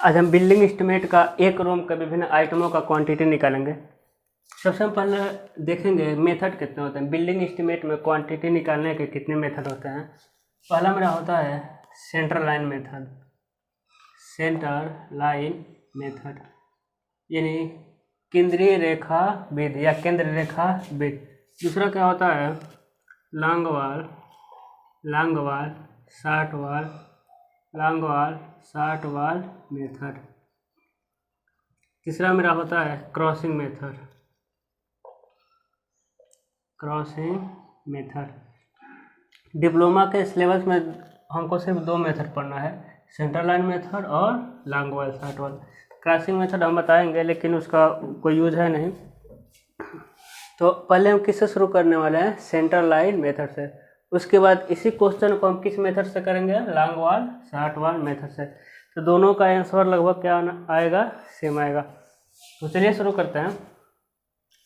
आज हम building estimate का एक रूम का विभिन्न आइटमों का क्वांटिटी निकालेंगे। सबसे हम पहले देखेंगे मेथड कितने होते हैं। बिल्डिंग एस्टीमेट में क्वांटिटी निकालने के कितने मेथड होते हैं। पहला मेरा होता है centre line method. Centre line method यानी केंद्रीय रेखा विधि या केंद्र रेखा विधि। दूसरा क्या होता है long wall short wall method. तीसरा मेरा होता है क्रॉसिंग मेथड। डिप्लोमा के सिलेबस में हमको सिर्फ दो मेथड पढ़ना है, सेंटर लाइन मेथड और long wall short wall. Crossing method हम बताएंगे लेकिन उसका कोई यूज है नहीं। तो पहले हम किससे शुरू करने वाले हैं, सेंटर लाइन मेथड से। उसके बाद इसी क्वेश्चन को हम किस मेथड से करेंगे, long wall short wall method से। तो दोनों का आंसर लगभग क्या आएगा, सेम आएगा। तो चलिए शुरू करते हैं।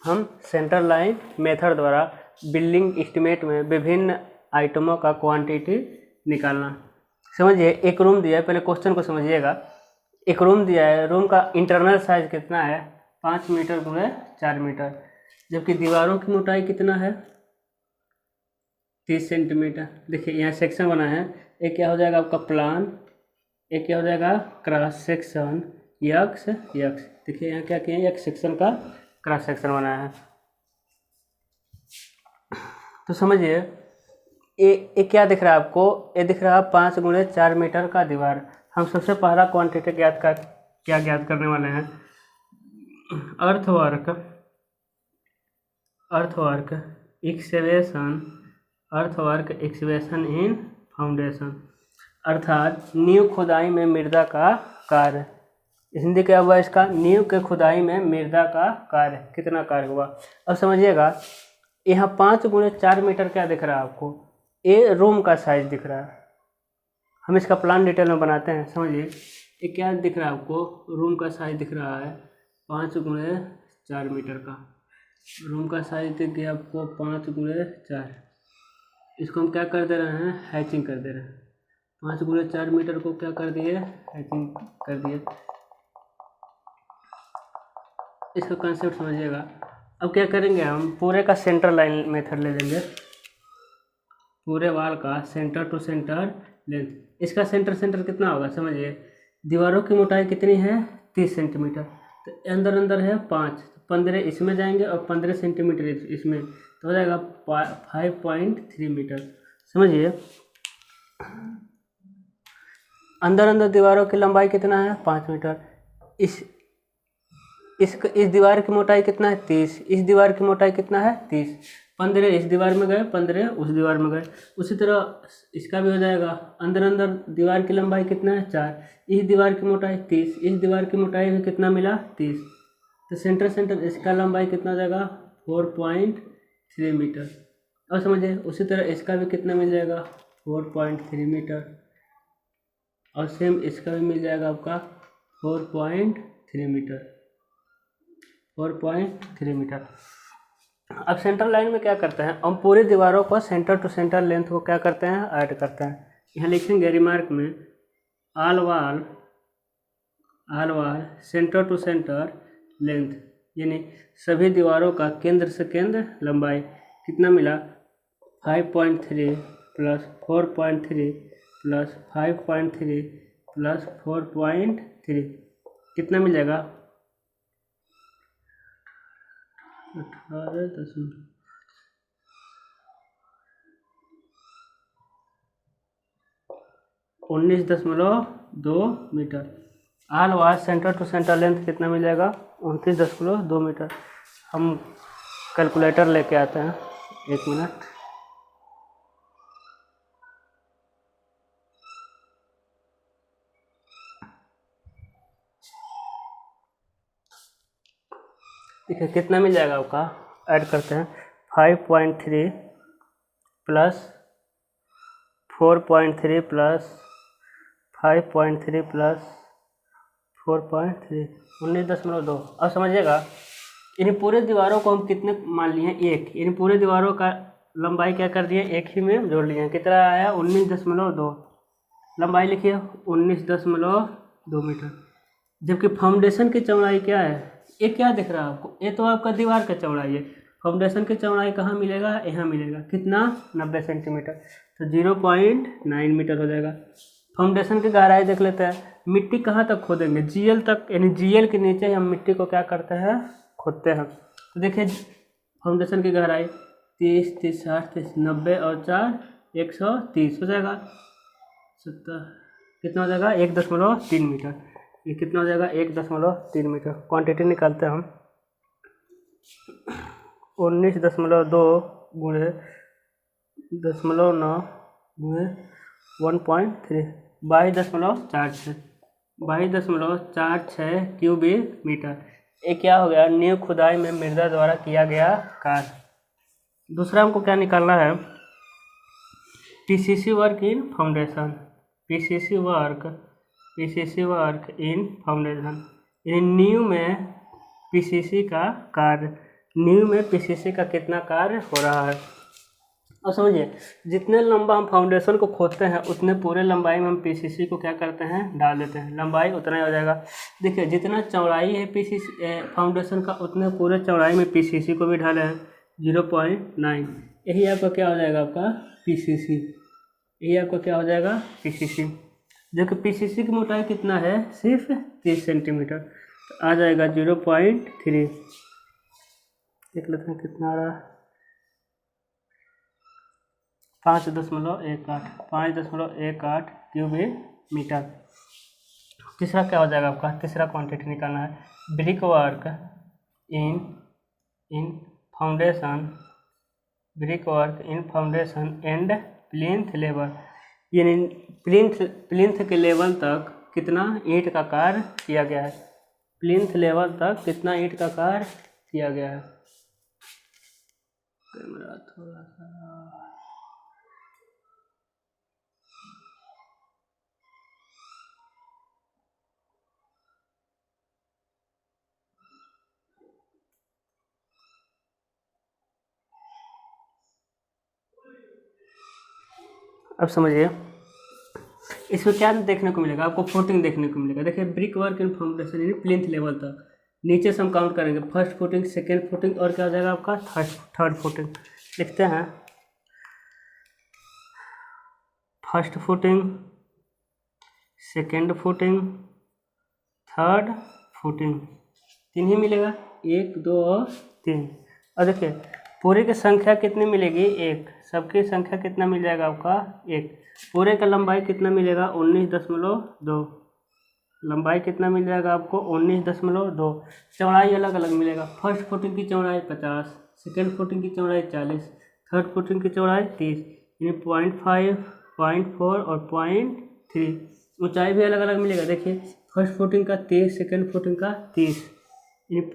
हम सेंटर लाइन मेथड द्वारा बिल्डिंग एस्टीमेट में विभिन्न आइटमों का क्वांटिटी निकालना। समझिए एक रूम दिया है, पहले क्वेश्चन को समझिएगा। एक रूम दिया है, रूम का इंटरनल साइज कितना है 5 मीटर गुणे 4 मीटर, जबकि दीवारों की मोटाई कितना है 30 सेंटीमीटर। देखिए यहाँ सेक्शन बना है, एक क्या हो जाएगा आपका प्लान, एक क्या हो जाएगा क्रॉस सेक्शन यक्स। देखिए यहाँ क्या किए, एक सेक्शन का क्रॉस सेक्शन बनाया है। तो समझिए ये क्या दिख रहा है आपको, ये दिख रहा है 5 गुणे 4 मीटर का दीवार। हम सबसे पहला क्वांटिटी ज्ञात करने वाले हैं, अर्थवर्क एक्सवेशन इन फाउंडेशन, अर्थात नींव खुदाई में मृदा का कार्य। हिंदी क्या हुआ इसका, नींव के खुदाई में मृदा का कार्य, कितना कार्य हुआ। अब समझिएगा यहाँ 5 गुणे 4 मीटर क्या दिख रहा है आपको, ये रूम का साइज दिख रहा है। हम इसका प्लान डिटेल में बनाते हैं। समझिए ये क्या दिख रहा है आपको, रूम का साइज दिख रहा है 5 गुणे 4 मीटर का। रूम का साइज दिख गया आपको 5 गुणे 4। इसको हम क्या कर दे रहे हैं, हैचिंग कर दे रहे हैं। 5 गुणे 4 मीटर को क्या कर दिए, हैचिंग कर दिए। इसका कंसेप्ट समझिएगा। अब क्या करेंगे, हम पूरे का सेंटर लाइन मेथड ले लेंगे, पूरे वाल का सेंटर टू सेंटर लेंथ। इसका सेंटर कितना होगा, समझिए दीवारों की मोटाई कितनी है 30 सेंटीमीटर, तो अंदर है 5, 15 इसमें जाएंगे और 15 सेंटीमीटर इसमें, तो हो जाएगा 5.3 मीटर। समझिए अंदर दीवारों की लंबाई कितना है 5 मीटर। इस दीवार की मोटाई कितना है 30, इस दीवार की मोटाई कितना है 30, 15 इस दीवार में गए, 15 उस दीवार में गए। उसी तरह इसका भी हो जाएगा, अंदर दीवार की लंबाई कितना है 4, इस दीवार की मोटाई 30, इस दीवार की मोटाई में कितना मिला 30, तो सेंटर इसका लंबाई कितना हो जाएगा 4.3 मीटर। और समझिए उसी तरह इसका भी कितना मिल जाएगा 4.3 मीटर, और सेम इसका भी मिल जाएगा आपका 4.3 मीटर। अब सेंटर लाइन में क्या करते हैं, हम पूरी दीवारों को सेंटर टू सेंटर लेंथ को क्या करते हैं, ऐड करते हैं। यहाँ लिखेंगे रिमार्क में ऑल वाल सेंटर टू सेंटर लेंथ, यानी सभी दीवारों का केंद्र से केंद्र लंबाई कितना मिला 5.3 प्लस 4.3 प्लस 5.3 प्लस 4.3 कितना मिल जाएगा 19.2 मीटर। ऑल वाल सेंटर टू सेंटर लेंथ कितना मिल जाएगा 29.2 मीटर। हम कैलकुलेटर लेके आते हैं, 1 मिनट। देखिए कितना मिल जाएगा आपका, ऐड करते हैं 5.3 प्लस 4.3 प्लस 5.3 प्लस 4.3 19.2। अब समझिएगा इन पूरे दीवारों को हम कितने मान लिए हैं, एक, इन पूरे दीवारों का लंबाई क्या कर दिए, एक ही में जोड़ लिए हैं। कितना आया 19.2, लंबाई लिखिए 19.2 मीटर। जबकि फाउंडेशन की चौड़ाई क्या है, ये क्या दिख रहा है आपको, ये तो आपका दीवार का चौड़ाई है। फाउंडेशन की चौड़ाई कहाँ मिलेगा, यहाँ मिलेगा, कितना 90 सेंटीमीटर, तो 0.9 मीटर हो जाएगा। फाउंडेशन की गहराई देख लेते हैं, मिट्टी कहाँ तक खोदेंगे, जीएल तक, यानी जीएल के नीचे हम मिट्टी को क्या करते हैं, खोदते हैं। तो देखिए फाउंडेशन की गहराई 30, 30, 60, 30, 90 और 4 130 हो जाएगा। 70 कितना हो जाएगा, 1.3 मीटर। ये कितना हो जाएगा, 1.3 मीटर। क्वांटिटी निकालते हैं हम, 19.2 गुणे 0.9 गुणे 1.3, 22.46, 22.46 क्यूबिक मीटर। ये क्या हो गया, नींव खुदाई में मृदा द्वारा किया गया कार्य। दूसरा हमको क्या निकालना है, PCC work in foundation, PCC work in foundation, यानी नींव में पीसीसी का कार्य, नींव में पीसीसी का कितना कार्य हो रहा है। और समझिए जितने लंबा हम फाउंडेशन को खोदते हैं उतने पूरे लंबाई में हम पीसीसी को क्या करते हैं, डाल देते हैं, लंबाई उतना ही हो जाएगा। देखिए जितना चौड़ाई है पीसीसी फाउंडेशन का, उतने पूरे चौड़ाई में पीसीसी को भी डाले हैं 0.9। यही आपका क्या हो जाएगा, आपका पीसीसी, यही आपका क्या हो जाएगा, पीसीसी। जो कि पीसीसी की मोटाई कितना है, सिर्फ 30 सेंटीमीटर, तो आ जाएगा 0.3। देख लेते हैं कितना आ रहा है, 5.18 क्यूबिक मीटर। तीसरा क्या हो जाएगा आपका, तीसरा क्वांटिटी निकालना है, brick work in foundation, brick work in foundation and plinth level, यानी प्लिंथ के लेवल तक कितना ईंट का कार्य किया गया है, प्लिंथ लेवल तक कितना ईंट का कार्य किया गया है। कैमरा थोड़ा सा, अब समझिए इसमें क्या देखने को मिलेगा, आपको फुटिंग देखने को मिलेगा। देखिए ब्रिक वर्क इन फाउंडेशन यानी प्लिंथ लेवल तक, नीचे से हम काउंट करेंगे, फर्स्ट फुटिंग, सेकेंड फुटिंग और क्या हो जाएगा आपका थर्ड फुटिंग। लिखते हैं first footing, second footing, third footing, 3 ही मिलेगा, 1, 2 और 3। और देखिए पूरे की संख्या कितनी मिलेगी, 1, सबकी संख्या कितना मिल जाएगा आपका 1। पूरे का लंबाई कितना मिलेगा, 19.2, लंबाई कितना मिल जाएगा आपको 19.2। चौड़ाई अलग अलग मिलेगा, फर्स्ट फुटिंग की चौड़ाई 50, सेकेंड फुटिंग की चौड़ाई 40, थर्ड फुटिंग की चौड़ाई 30, यानी 0.5, 0.4 और 0.3। ऊंचाई भी अलग अलग मिलेगा। देखिए फर्स्ट फुटिंग का 30, सेकेंड फुटिंग का 30, यानी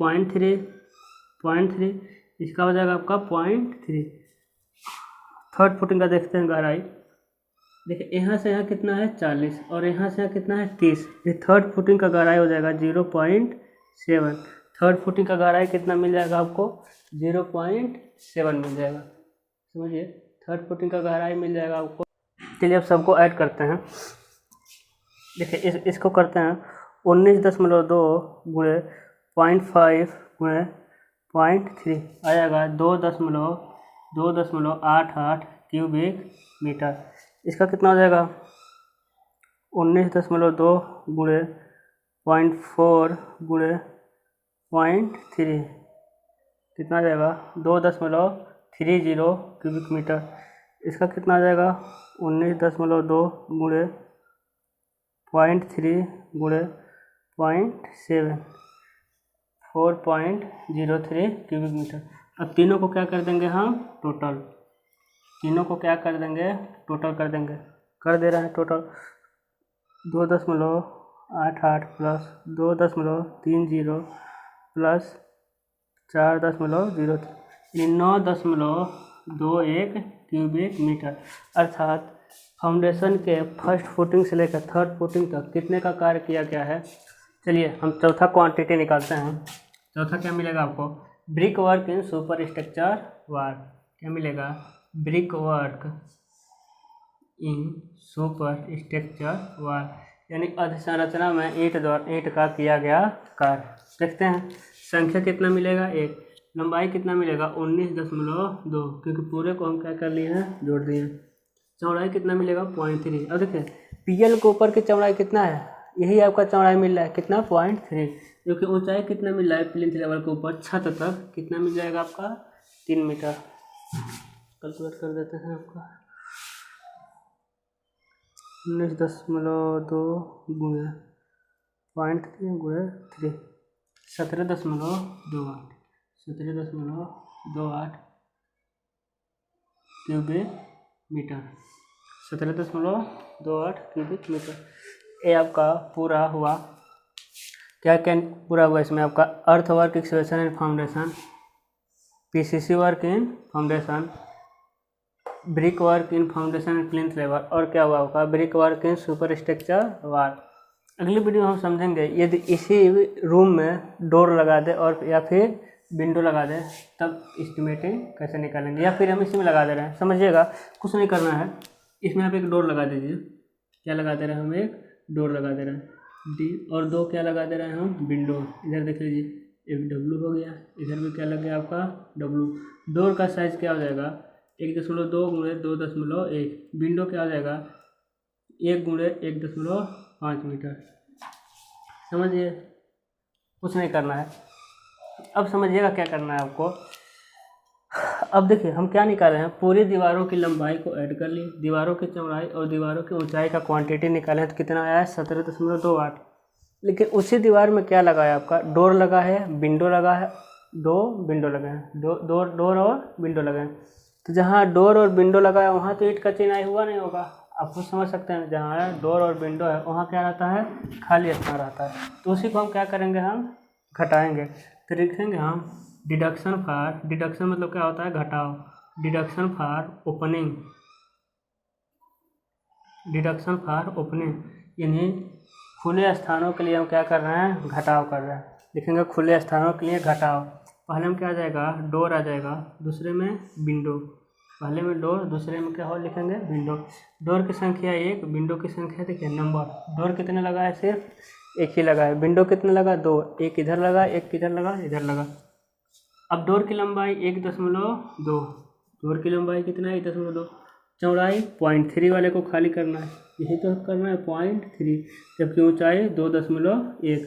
0.3, इसका हो जाएगा आपका 0.3। थर्ड फुटिंग का देखते हैं गहराई, देखिए यहाँ से यहाँ कितना है 40 और यहाँ से यहाँ कितना है 30, ये थर्ड फुटिंग का गहराई हो जाएगा 0.7। थर्ड फुटिंग का गहराई कितना मिल जाएगा आपको, 0.7 मिल जाएगा। समझिए थर्ड फुटिंग का गहराई मिल जाएगा आपको। चलिए अब सबको ऐड करते हैं। देखिए इसको करते हैं 19.2 गुणे 0.5 गुणे 0.3 आ जाएगा 2.88 क्यूबिक मीटर। इसका कितना हो जाएगा 19.2 गुणे 0.4 गुणे 0.3 कितना आ जाएगा 2.30 क्यूबिक मीटर। इसका कितना आ जाएगा 19.2 गुणे 0.3 गुणे 0.7 4.03 क्यूबिक मीटर। अब तीनों को क्या कर देंगे हम टोटल, तीनों को क्या कर देंगे टोटल कर देंगे, कर दे रहे हैं total 2.88 plus 2.30 plus 4.03 9.21 cubic metre. अर्थात फाउंडेशन के फर्स्ट फुटिंग से लेकर थर्ड फुटिंग तक कितने का कार्य किया गया है। चलिए हम चौथा क्वांटिटी निकालते हैं। चौथा क्या मिलेगा आपको, brickwork in superstructure वार। क्या मिलेगा, brickwork in superstructure वार, यानी अधिसंरचना में ईंट का किया गया कार्य। देखते हैं संख्या कितना मिलेगा 1, लंबाई कितना मिलेगा 19.2, क्योंकि पूरे को हम क्या कर लिए हैं जोड़ दिए हैं। चौड़ाई कितना मिलेगा 0.3। अब देखिए PL के ऊपर की चौड़ाई कितना है, यही आपका चौड़ाई मिल रहा है कितना 0.3, क्योंकि ऊंचाई कितना मिल रहा है प्लिंथ लेवल के ऊपर छत तक कितना मिल जाएगा आपका 3 मीटर। कैलकुलेट कर देते हैं आपका 19.2 गुणे 0.3 गुणे 3 17.28 क्यूबिक मीटर, 17.28 क्यूबिक मीटर। ये आपका पूरा हुआ। क्या क्या पूरा हुआ इसमें आपका अर्थ work excavation and foundation, PCC work in foundation, brick work in foundation and plinth level, और क्या हुआ आपका brick work in super structure वाल। अगली वीडियो हम समझेंगे यदि इसी रूम में डोर लगा दे और या फिर विंडो लगा दे तब एस्टिमेटिंग कैसे निकालेंगे, या फिर हम इसी में लगा दे रहे हैं। समझिएगा कुछ नहीं करना है, इसमें आप एक डोर लगा दीजिए। क्या लगा दे रहे हैं हम, एक डोर लगा दे रहे हैं D, और 2 क्या लगा दे रहे हैं हम विंडो। इधर देख लीजिए एक W हो गया, इधर भी क्या लग गया आपका W। डोर का साइज क्या हो जाएगा 1.2 गुणे 2.1, विंडो क्या हो जाएगा 1 गुणे 1.5 मीटर। समझिए कुछ नहीं करना है। अब समझिएगा क्या करना है आपको। अब देखिए हम क्या निकाले हैं, पूरी दीवारों की लंबाई को ऐड कर ली, दीवारों की चौड़ाई और दीवारों की ऊंचाई का क्वांटिटी निकाले हैं तो कितना आया है 17.28। लेकिन उसी दीवार में क्या लगा है आपका, डोर लगा है, विंडो लगा है, 2 विंडो लगे हैं, डोर और विंडो लगे हैं। तो जहाँ डोर और विंडो लगा है वहाँ तो ईंट का चिनाई हुआ नहीं होगा। आप खुद समझ सकते हैं, जहाँ डोर और विंडो है वहाँ क्या रहता है खाली स्थान रहता है। तो उसी को हम क्या करेंगे, हम घटाएंगे। तो लिखेंगे हम डिडक्शन फॉर, डिडक्शन मतलब क्या होता है घटाव, deduction for opening, deduction for opening, यानी खुले स्थानों के लिए हम क्या कर रहे हैं घटाव कर रहे हैं। लिखेंगे खुले स्थानों के लिए घटाव। पहले में क्या आ जाएगा डोर आ जाएगा, दूसरे में विंडो, पहले में डोर दूसरे में क्या हो लिखेंगे विंडो। डोर की संख्या 1, विंडो की संख्या देखिए नंबर, डोर कितने लगा है सिर्फ एक ही लगा है, विंडो कितने लगा 2, एक इधर लगा एक किधर लगा इधर लगा। अब डोर की लंबाई 1.2, डोर की लंबाई कितना है 1.2, चौड़ाई 0.3 वाले को खाली करना है, यही तो करना है 0.3, जबकि ऊंचाई 2.1,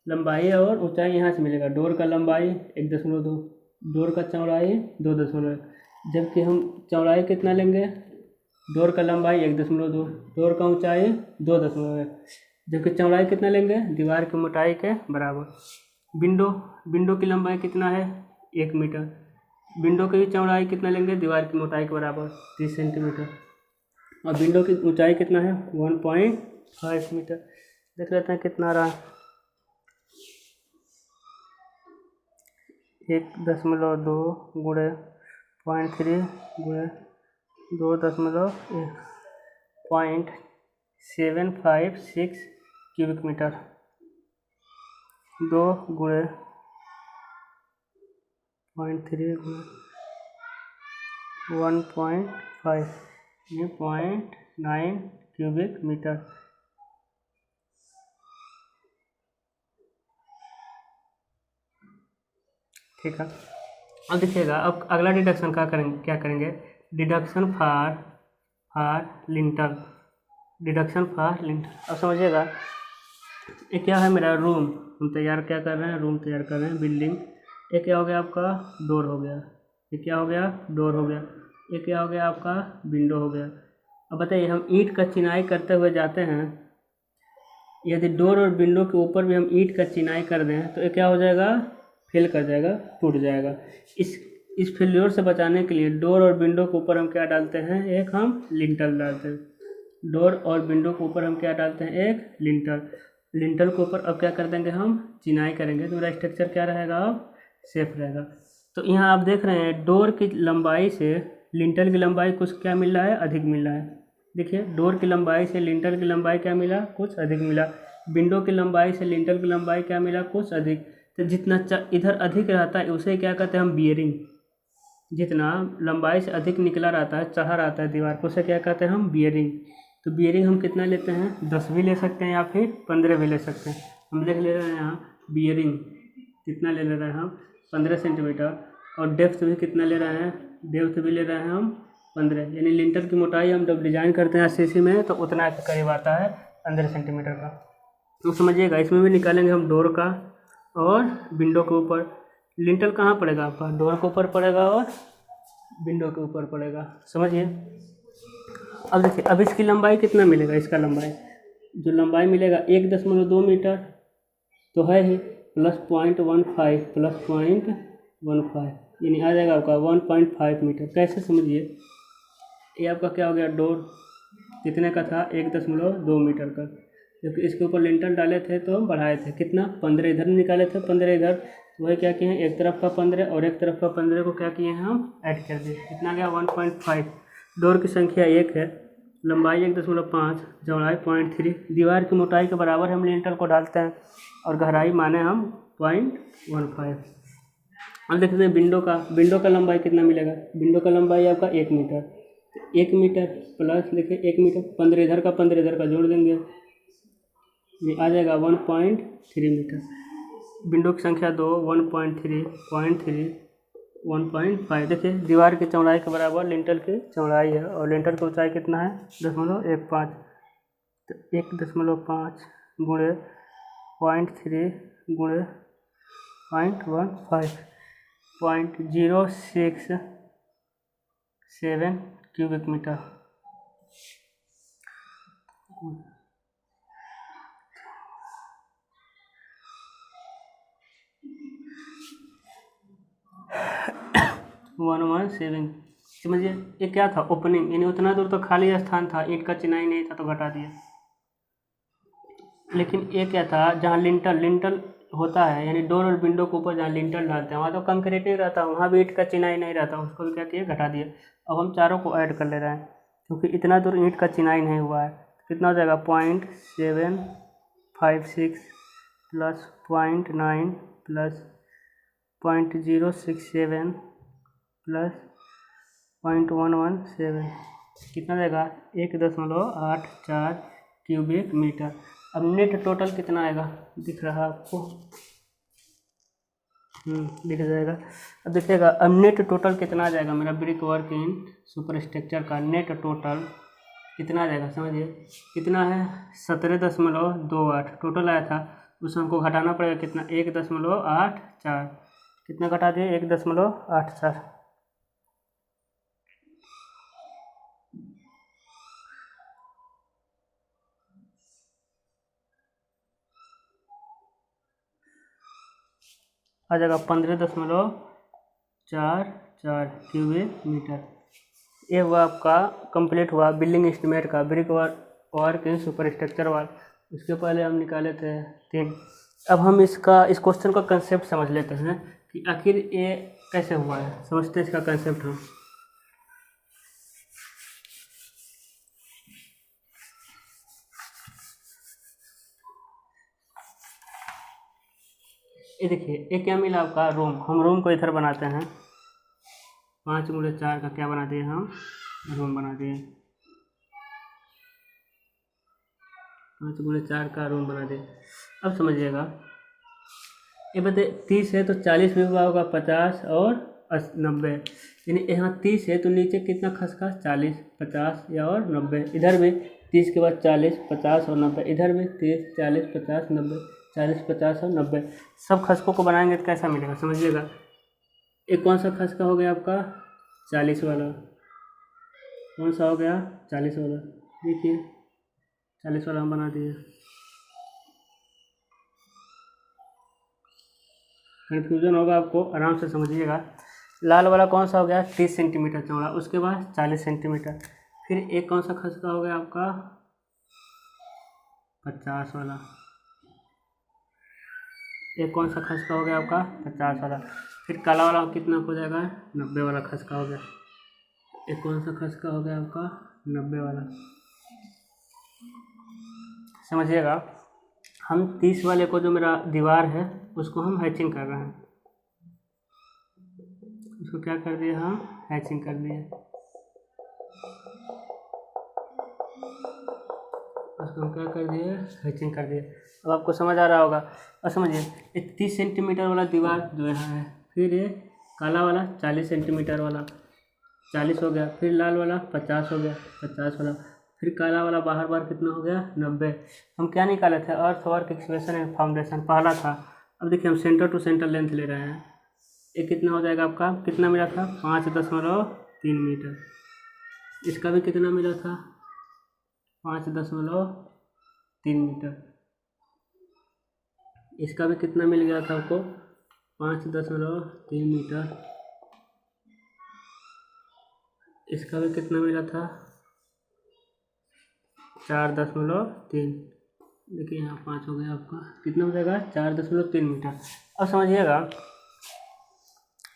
लंबाई और ऊंचाई यहाँ से मिलेगा। डोर का लंबाई 1.2, डोर का चौड़ाई 2.1, जबकि हम चौड़ाई कितना लेंगे, डोर का लंबाई 1.2, डोर का ऊंचाई 2.1, जबकि चौड़ाई कितना लेंगे दीवार की मोटाई के बराबर। विंडो की लंबाई कितना है 1 मीटर, विंडो की चौड़ाई कितना लेंगे दीवार की मोटाई के बराबर 30 सेंटीमीटर, और विंडो की ऊंचाई कितना है 1.5 मीटर। देख लेते हैं कितना रहा, 1.2 गुणे 0.3 गुणे 2.1 0.756 क्यूबिक मीटर, 2 गुणे 0.3 गुणे 1.5 ये 0.9 क्यूबिक मीटर। ठीक है, अब देखिएगा अब अगला डिडक्शन क्या करेंगे, deduction for lintel, deduction for lintel. अब समझिएगा ये क्या है मेरा रूम, हम तैयार क्या कर रहे हैं रूम तैयार कर रहे हैं बिल्डिंग। ये क्या हो गया आपका डोर हो गया, ये क्या हो गया डोर हो गया, ये क्या हो गया आपका विंडो हो गया। अब बताइए हम ईंट का चिनाई करते हुए जाते हैं, यदि डोर और विंडो के ऊपर भी हम ईंट का चिनाई कर दें तो ये क्या हो जाएगा फेल कर जाएगा, टूट जाएगा। इस फेल्योर से बचाने के लिए डोर और विंडो के ऊपर हम क्या डालते हैं, एक हम लिंटर डालते हैं। डोर और विंडो के ऊपर हम क्या डालते हैं, एक लिंटर। लिंटर के ऊपर अब क्या कर देंगे हम चिनाई करेंगे तो मेरा स्ट्रक्चर क्या रहेगा अब सेफ रहेगा। तो यहाँ आप देख रहे हैं डोर की लंबाई से लिंटर की लंबाई कुछ क्या मिल रहा है अधिक मिल रहा है। देखिए डोर की लंबाई से लिंटर की लंबाई क्या मिला कुछ अधिक मिला, विंडो की लंबाई से लिंटर की लंबाई क्या मिला कुछ अधिक। तो जितना इधर अधिक रहता है उसे क्या कहते हैं हम बियरिंग, जितना लंबाई से अधिक निकला रहता है चढ़ा रहता है दीवार को उसे क्या कहते हैं हम बियरिंग। तो बियरिंग हम कितना लेते हैं, 10 भी ले सकते हैं या फिर 15 भी ले सकते हैं। हम देख ले रहे हैं यहाँ बियरिंग कितना ले रहे हैं हम, 15 सेंटीमीटर, और डेप्थ भी कितना ले रहे हैं, डेप्थ भी ले रहे हैं हम 15, यानी लिंटर की मोटाई हम जब डिजाइन करते हैं RCC में तो उतना के करीब आता है 15 सेंटीमीटर का। तो समझिएगा इसमें भी निकालेंगे हम डोर का और विंडो के ऊपर। लिंटर कहाँ पड़ेगा आपका, डोर के ऊपर पड़ेगा और विंडो के ऊपर पड़ेगा, समझिए। अब देखिए अब इसकी लंबाई कितना मिलेगा, इसका लंबाई जो लंबाई मिलेगा 1.2 मीटर तो है ही, प्लस 0.15 प्लस 0.15 यानी आ जाएगा आपका 1.5 मीटर। कैसे समझिए, ये आपका क्या हो गया, डोर कितने का था, 1.2 मीटर का, जबकि इसके ऊपर लिंटर डाले थे तो बढ़ाए थे कितना, 15 इधर निकाले थे, 15 इधर, तो वही क्या किए हैं, एक तरफ का 15 और एक तरफ का 15 को क्या किए हैं हम ऐड कर दिए, कितना गया 1.5। डोर की संख्या 1 है, लंबाई 1.5, चौड़ाई 0.3, दीवार की मोटाई के बराबर हम लिंटर को डालते हैं और गहराई माने हम 0.15। अब देखते हैं विंडो का लंबाई कितना मिलेगा, विंडो का लंबाई आपका 1 मीटर, तो 1 मीटर प्लस लिखे 1 मीटर, 15 इधर का 15 इधर का जोड़ देंगे, ये आ जाएगा 1.3 मीटर। विंडो की संख्या 2, 1.3, 1.5। देखिए दीवार की चौड़ाई के बराबर लिंटर की चौड़ाई है और लिंटर की ऊंचाई कितना है 0.15, तो 1.5 गुणे 0.3 गुणे 0.15, 0.067 क्यूबिक मीटर। वन 1.7, समझिए ये क्या था, ओपनिंग, यानी उतना दूर तो खाली स्थान था, ईंट का चिनाई नहीं था तो घटा दिया। लेकिन ये क्या था, जहाँ लिंटर होता है, यानी डोर और विंडो के ऊपर जहाँ लिंटर डालते हैं वहाँ तो कंक्रीट ही रहता है, वहाँ भी ईंट का चिनाई नहीं रहता, उसको भी क्या किए घटा दिए। अब हम चारों को ऐड कर ले रहे हैं क्योंकि इतना दूर ईंट का चिनाई नहीं हुआ है, कितना हो जाएगा 0.756 प्लस 0.9 प्लस 0.067 प्लस 0.117, कितना देगा 1.84 क्यूबिक मीटर। अब नेट टोटल कितना आएगा, दिख रहा है आपको, दिख जाएगा। अब देखिएगा अब नेट टोटल कितना आ जाएगा मेरा brick work in super structure का नेट टोटल कितना आ जाएगा, समझिए कितना है 17.28 टोटल आया था, उसमें हमको घटाना पड़ेगा कितना 1.84, कितना घटा दिए 1.84, आ जाएगा 15.44 क्यूबिक मीटर। ये हुआ आपका कंप्लीट हुआ बिल्डिंग एस्टीमेट का brick work in super structure वाल। उसके पहले हम निकाले थे 3। अब हम इस क्वेश्चन का कंसेप्ट समझ लेते हैं कि आखिर ये कैसे हुआ है, समझते हैं इसका कंसेप्ट हम। ये देखिए ये क्या मिला आपका रूम, हम रूम को इधर बनाते हैं 5x4 का क्या बना दिए हम रूम बना दिए, 5x4 का रूम बना दिए। अब समझिएगा ये बताइए 30 है तो 40 भी हुआ होगा, 50 और 90, यानी यहाँ 30 है तो नीचे कितना खसखस 40, 50 या और 90, इधर भी 30 के बाद 40, 50 और 90, इधर भी 30, 40, 50, 90, 40, 50 और 90, सब खसकों को बनाएंगे तो कैसा मिलेगा समझिएगा। एक कौन सा खसका हो गया आपका 40 वाला, कौन सा हो गया 40 वाला, देखिए 40 वाला हम बना दिए। कन्फ्यूजन होगा आपको, आराम से समझिएगा। लाल वाला कौन सा हो गया 30 सेंटीमीटर चौड़ा, उसके बाद 40 सेंटीमीटर, फिर एक कौन सा खसका हो गया आपका 50 वाला, एक कौन सा खसका हो गया आपका 50 वाला, फिर काला वाला कितना हो जाएगा 90 वाला खसका हो गया, एक कौन सा खसका हो गया आपका 90 वाला। समझिएगा हम 30 वाले को जो मेरा दीवार है उसको हम हैचिंग कर रहे हैं, उसको क्या कर दिए हम हैचिंग कर दिए। उसको हम क्या कर दिए, हैचिंग कर दिए। अब आपको समझ आ रहा होगा। और समझिए, ये 30 सेंटीमीटर वाला दीवार जो यहाँ है, फिर ये काला वाला 40 सेंटीमीटर वाला 40 हो गया, फिर लाल वाला 50 हो गया 50 वाला, फिर काला वाला बाहर बार कितना हो गया 90। हम क्या निकाले थे, अर्थ वर्क इक्वेशन एंड फाउंडेशन पहला था। अब देखिए हम सेंटर टू सेंटर लेंथ ले रहे हैं। ये कितना हो जाएगा आपका, कितना मिला था 5.3 मीटर। इसका भी कितना मिला था 5.3 मीटर। इसका भी कितना मिल गया था आपको 5.3 मीटर। इसका भी कितना मिला था 4.3। देखिए यहाँ 5 हो गया आपका, कितना हो जाएगा 4.3 मीटर। अब समझिएगा,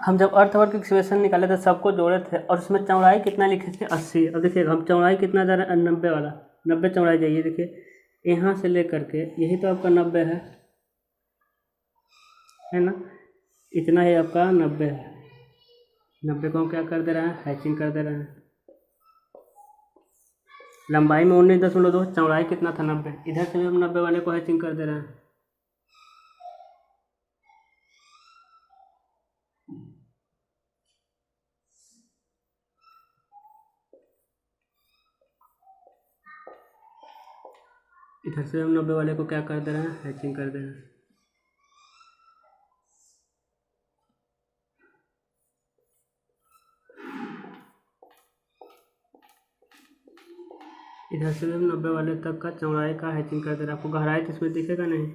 हम जब अर्थवर्क इक्वेशन निकाले थे सबको जोड़े थे और उसमें चौड़ाई कितना लिखे थे 80। अब देखिएगा हम चौड़ाई कितना जा रहा है 90 वाला, 90 चौड़ाई जाइए। देखिए यहाँ से लेकर के यही तो आपका 90 है ना, इतना ही आपका 90 है। 90 को हम क्या कर दे रहे हैं, हैचिंग कर दे रहे हैं। लंबाई में 19.2, चौड़ाई कितना था 90, इधर से भी हम 90 वाले को हैचिंग कर दे रहे हैं। इधर से हम 90 वाले को क्या कर दे रहे हैं, हैचिंग कर दे रहे हैं। इधर से भी हम 90 वाले तक का चौड़ाई का हैचिंग कर दे रहे हैं। आपको गहराई तो इसमें दिखेगा नहीं।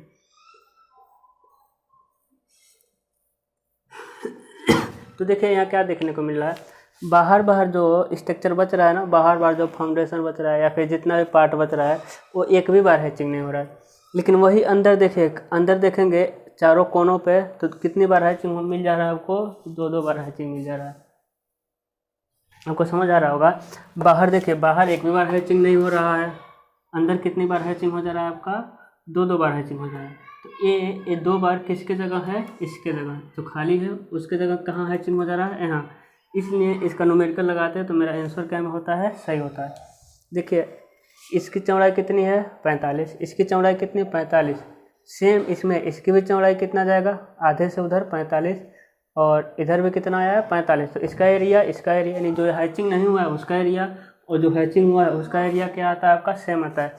तो देखिए यहाँ क्या देखने को मिल रहा है, बाहर बाहर जो स्ट्रक्चर बच रहा है ना, बाहर बाहर जो फाउंडेशन बच रहा है या फिर जितना भी पार्ट बच रहा है वो एक भी बार हैचिंग नहीं हो रहा है। लेकिन वही अंदर देखिए, अंदर देखेंगे चारों कोनों पे तो कितनी बार हैचिंग मिल जा रहा है आपको, 2 बार हैचिंग मिल जा रहा है। आपको समझ आ रहा होगा। बाहर देखिए, बाहर एक भी बार हैचिंग नहीं हो रहा है, अंदर कितनी बार हैचिंग हो जा रहा है आपका, 2 बार हैचिंग हो जा रहा है। तो ये 2 बार किसके जगह है, इसके जगह जो खाली है उसके जगह कहाँ हैचिंग हो जा रहा है, यहाँ। इसलिए इसका न्यूमेरिकल लगाते हैं तो मेरा आंसर क्या में होता है, सही होता है। देखिए इसकी चौड़ाई कितनी है 45, इसकी चौड़ाई कितनी 45। सेम इसमें इसकी भी चौड़ाई कितना जाएगा, आधे से उधर 45 और इधर भी कितना आया है 45। तो इसका एरिया यानी जो हैचिंग नहीं हुआ है उसका एरिया और जो हैचिंग हुआ है उसका एरिया क्या आता है आपका, सेम आता है।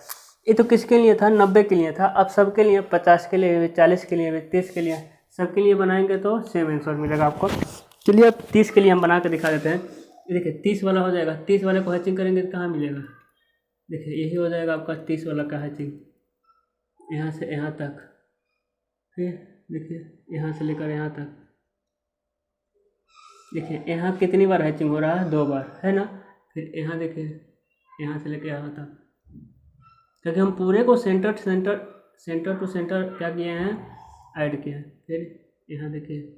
ये तो किसके लिए था, 90 के लिए था। अब सबके लिए 50 के लिए भी, 40 के लिए भी, 30 के लिए, सबके लिए बनाएंगे तो सेम आंसर मिलेगा आपको। चलिए अब 30 के लिए हम बना कर दिखा देते हैं। देखिए 30 वाला हो जाएगा, 30 वाले को हैचिंग करेंगे तो कहाँ मिलेगा, देखिए यही हो जाएगा आपका 30 वाला का हैचिंग, यहाँ से यहाँ तक। फिर देखिए यहाँ से लेकर यहाँ तक, देखिए यहाँ कितनी बार हैचिंग हो रहा है, 2 बार है ना। फिर यहाँ देखिए यहाँ से लेकर यहाँ तक, क्योंकि हम पूरे को सेंटर टू सेंटर क्या किए हैं, ऐड किए हैं। फिर यहाँ देखिए,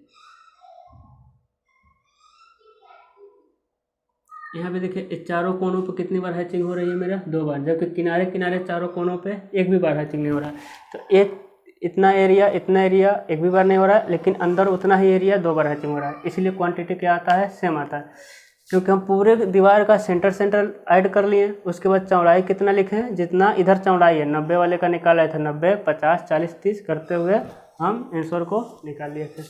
यहाँ पे देखिए इस चारों कोनों पे कितनी बार हैचिंग हो रही है मेरा, 2 बार, जबकि किनारे किनारे चारों कोनों पे एक भी बार हैचिंग नहीं हो रहा है। तो एक इतना एरिया एक भी बार नहीं हो रहा है, लेकिन अंदर उतना ही एरिया 2 बार हैचिंग हो रहा है। इसलिए क्वांटिटी क्या आता है, सेम आता है। क्योंकि हम पूरे दीवार का सेंटर ऐड कर लिए। उसके बाद चौड़ाई कितना लिखे, जितना इधर चौड़ाई है 90 वाले का निकाला था, 90, 50, 40, 30 करते हुए हम आंसर को निकाल लिए थे।